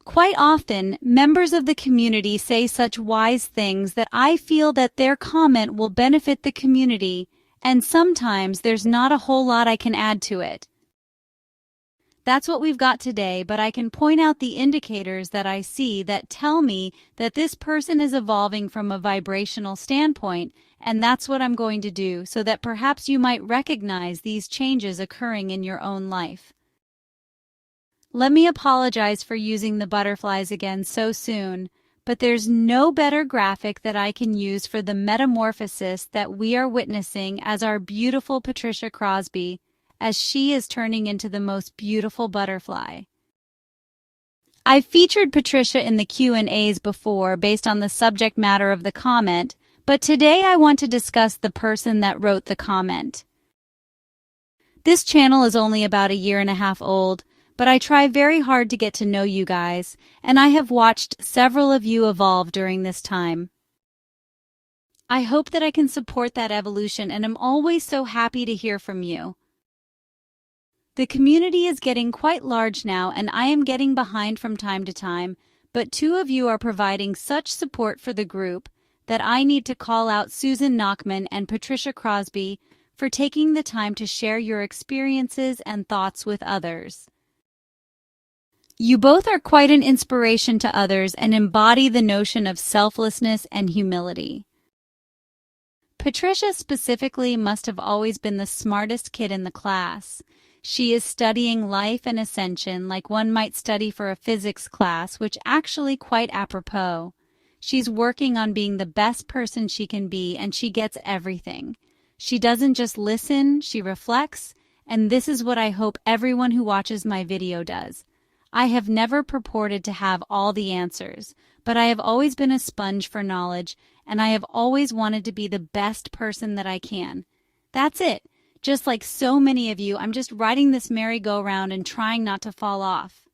Quite often, members of the community say such wise things that I feel that their comment will benefit the community, and sometimes there's not a whole lot I can add to it. That's what we've got today, but I can point out the indicators that I see that tell me that this person is evolving from a vibrational standpoint, and that's what I'm going to do so that perhaps you might recognize these changes occurring in your own life. Let me apologize for using the butterflies again so soon, but there's no better graphic that I can use for the metamorphosis that we are witnessing as our beautiful Patricia Crosby, as she is turning into the most beautiful butterfly. I've featured Patricia in the Q&As before based on the subject matter of the comment, but today I want to discuss the person that wrote the comment. This channel is only about a year and a half old, but I try very hard to get to know you guys, and I have watched several of you evolve during this time. I hope that I can support that evolution, and I'm always so happy to hear from you. The community is getting quite large now, and I am getting behind from time to time, but two of you are providing such support for the group that I need to call out Susan Nachman and Patricia Crosby for taking the time to share your experiences and thoughts with others. You both are quite an inspiration to others and embody the notion of selflessness and humility. Patricia specifically must have always been the smartest kid in the class. She is studying life and ascension like one might study for a physics class, which actually quite apropos. She's working on being the best person she can be, and she gets everything. She doesn't just listen, she reflects, and this is what I hope everyone who watches my video does. I have never purported to have all the answers, but I have always been a sponge for knowledge, and I have always wanted to be the best person that I can. That's it. Just like so many of you, I'm just riding this merry-go-round and trying not to fall off.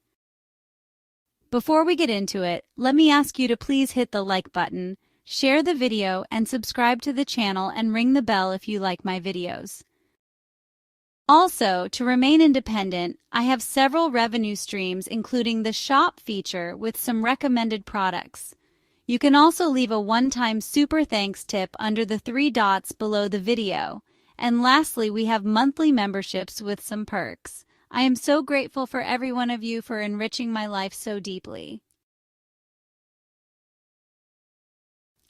Before we get into it, let me ask you to please hit the like button, share the video, and subscribe to the channel and ring the bell if you like my videos. Also, to remain independent, I have several revenue streams including the shop feature with some recommended products. You can also leave a one-time super thanks tip under the 3 dots below the video. And lastly, we have monthly memberships with some perks. I am so grateful for every one of you for enriching my life so deeply.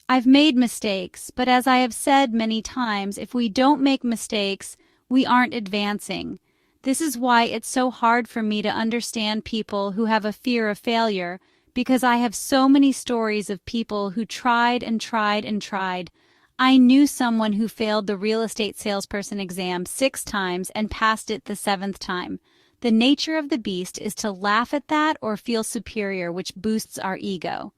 I've made mistakes, but as I have said many times, if we don't make mistakes, we aren't advancing. This is why it's so hard for me to understand people who have a fear of failure, because I have so many stories of people who tried and tried and tried. I knew someone who failed the real estate salesperson exam 6 times and passed it the 7th time. The nature of the beast is to laugh at that or feel superior, which boosts our ego.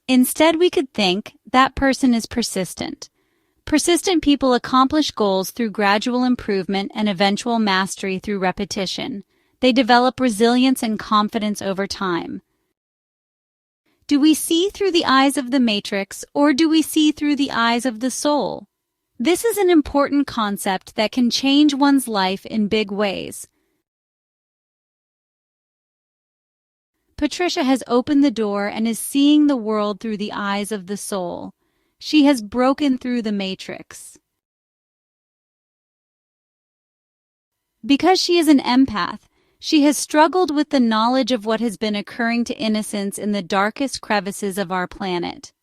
Instead, we could think that person is persistent. Persistent people accomplish goals through gradual improvement and eventual mastery through repetition. They develop resilience and confidence over time. Do we see through the eyes of the matrix, or do we see through the eyes of the soul? This is an important concept that can change one's life in big ways. Patricia has opened the door and is seeing the world through the eyes of the soul. She has broken through the matrix. Because she is an empath, she has struggled with the knowledge of what has been occurring to innocents in the darkest crevices of our planet.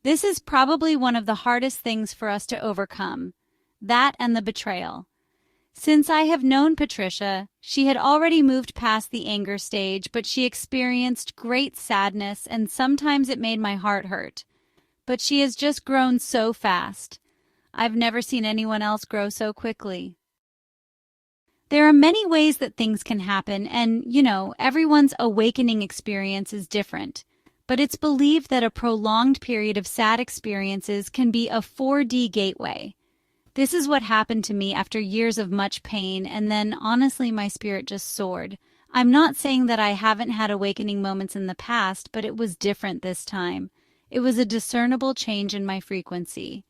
This is probably one of the hardest things for us to overcome, that and the betrayal. Since I have known Patricia, she had already moved past the anger stage, but she experienced great sadness, and sometimes it made my heart hurt. But she has just grown so fast. I've never seen anyone else grow so quickly. There are many ways that things can happen, and, everyone's awakening experience is different. But it's believed that a prolonged period of sad experiences can be a 4D gateway. This is what happened to me after years of much pain, and then, honestly, my spirit just soared. I'm not saying that I haven't had awakening moments in the past, but it was different this time. It was a discernible change in my frequency.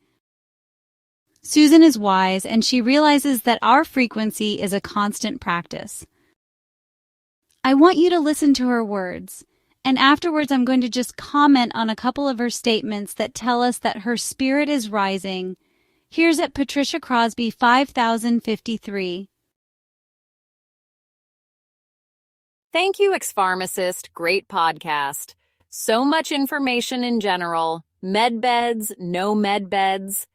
Susan is wise, and she realizes that our frequency is a constant practice. I want you to listen to her words. And afterwards, I'm going to just comment on a couple of her statements that tell us that her spirit is rising. Here's at Patricia Crosby 5053. Thank you, ExPharmacist. Great podcast. So much information in general. Med beds, no med beds.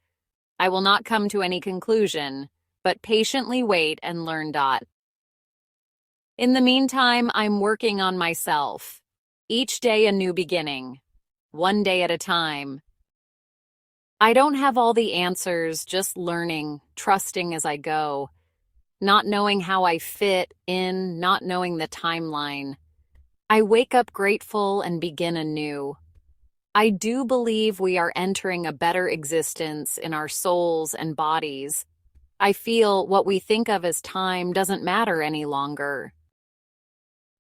I will not come to any conclusion, but patiently wait and learn. In the meantime, I'm working on myself. Each day a new beginning. One day at a time. I don't have all the answers, just learning, trusting as I go. Not knowing how I fit in, not knowing the timeline. I wake up grateful and begin anew. I do believe we are entering a better existence in our souls and bodies. I feel what we think of as time doesn't matter any longer.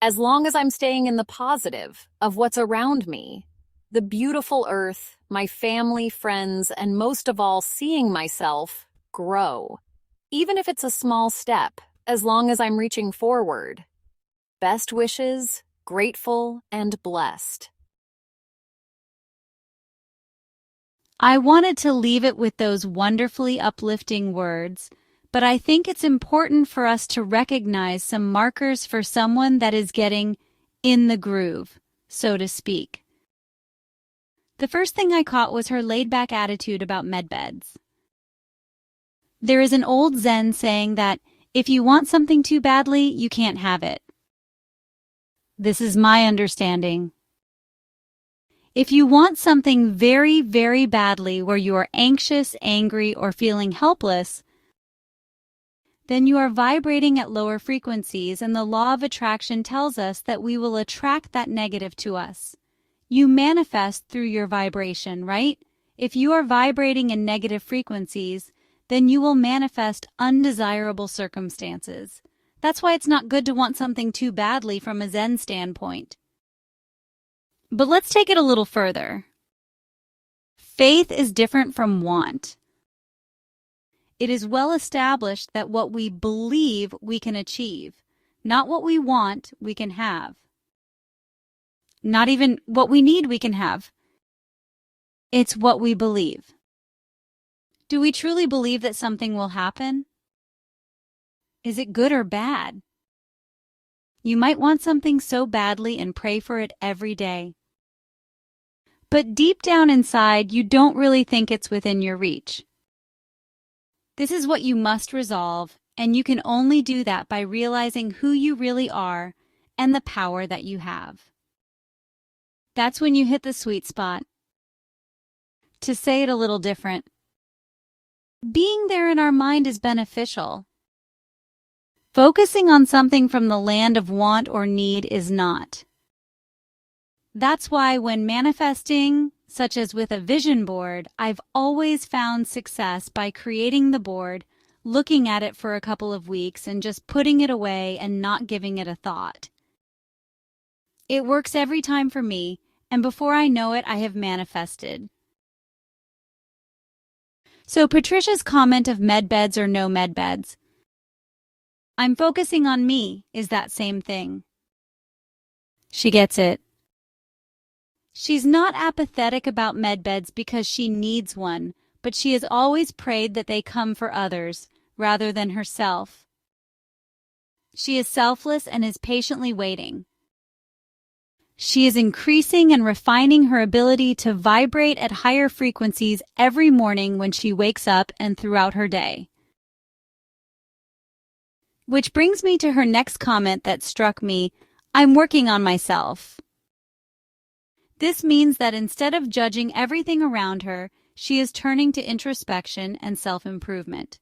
As long as I'm staying in the positive of what's around me, the beautiful earth, my family, friends, and most of all, seeing myself grow. Even if it's a small step, as long as I'm reaching forward. Best wishes, grateful and blessed. I wanted to leave it with those wonderfully uplifting words, but I think it's important for us to recognize some markers for someone that is getting in the groove, so to speak. The first thing I caught was her laid-back attitude about medbeds. There is an old Zen saying that if you want something too badly, you can't have it. This is my understanding. If you want something very, very badly where you are anxious, angry, or feeling helpless, then you are vibrating at lower frequencies, and the law of attraction tells us that we will attract that negative to us. You manifest through your vibration, right? If you are vibrating in negative frequencies, then you will manifest undesirable circumstances. That's why it's not good to want something too badly from a Zen standpoint. But let's take it a little further. Faith is different from want. It is well established that what we believe we can achieve, not what we want we can have. Not even what we need we can have. It's what we believe. Do we truly believe that something will happen? Is it good or bad? You might want something so badly and pray for it every day. But deep down inside, you don't really think it's within your reach. This is what you must resolve, and you can only do that by realizing who you really are and the power that you have. That's when you hit the sweet spot. To say it a little different, being there in our mind is beneficial. Focusing on something from the land of want or need is not. That's why when manifesting, such as with a vision board, I've always found success by creating the board, looking at it for a couple of weeks, and just putting it away and not giving it a thought. It works every time for me, and before I know it, I have manifested. So Patricia's comment of medbeds or no medbeds, I'm focusing on me, is that same thing. She gets it. She's not apathetic about medbeds because she needs one, but she has always prayed that they come for others rather than herself. She is selfless and is patiently waiting. She is increasing and refining her ability to vibrate at higher frequencies every morning when she wakes up and throughout her day. Which brings me to her next comment that struck me, I'm working on myself. This means that instead of judging everything around her, she is turning to introspection and self-improvement.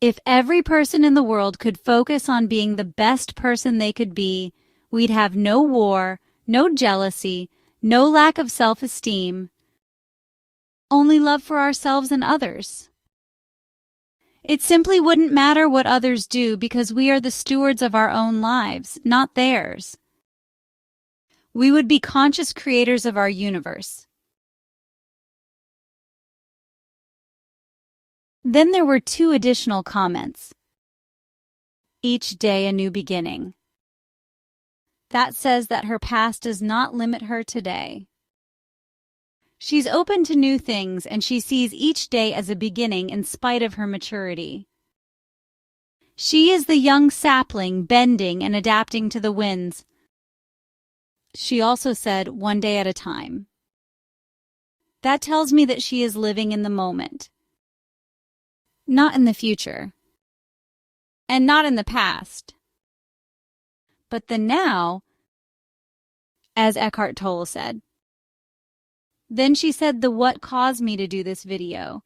If every person in the world could focus on being the best person they could be, we'd have no war, no jealousy, no lack of self-esteem, only love for ourselves and others. It simply wouldn't matter what others do because we are the stewards of our own lives, not theirs. We would be conscious creators of our universe. Then there were two additional comments. Each day a new beginning. That says that her past does not limit her today. She's open to new things, and she sees each day as a beginning in spite of her maturity. She is the young sapling bending and adapting to the winds. She also said, one day at a time. That tells me that she is living in the moment, not in the future, and not in the past, but the now, as Eckhart Tolle said. Then she said the what caused me to do this video.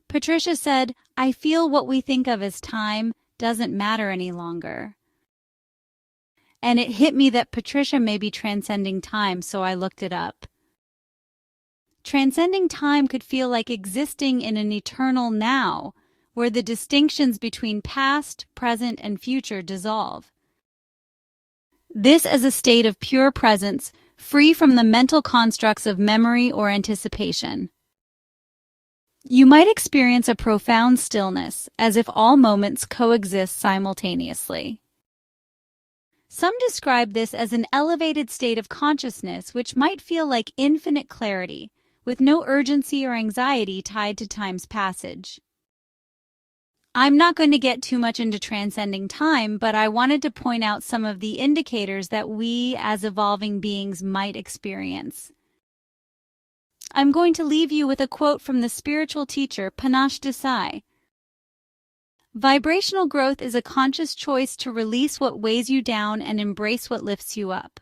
Patricia said, I feel what we think of as time doesn't matter any longer. And it hit me that Patricia may be transcending time, so I looked it up. Transcending time could feel like existing in an eternal now, where the distinctions between past, present, and future dissolve. This as a state of pure presence, free from the mental constructs of memory or anticipation. You might experience a profound stillness, as if all moments coexist simultaneously. Some describe this as an elevated state of consciousness which might feel like infinite clarity, with no urgency or anxiety tied to time's passage. I'm not going to get too much into transcending time, but I wanted to point out some of the indicators that we as evolving beings might experience. I'm going to leave you with a quote from the spiritual teacher Panache Desai. Vibrational growth is a conscious choice to release what weighs you down and embrace what lifts you up.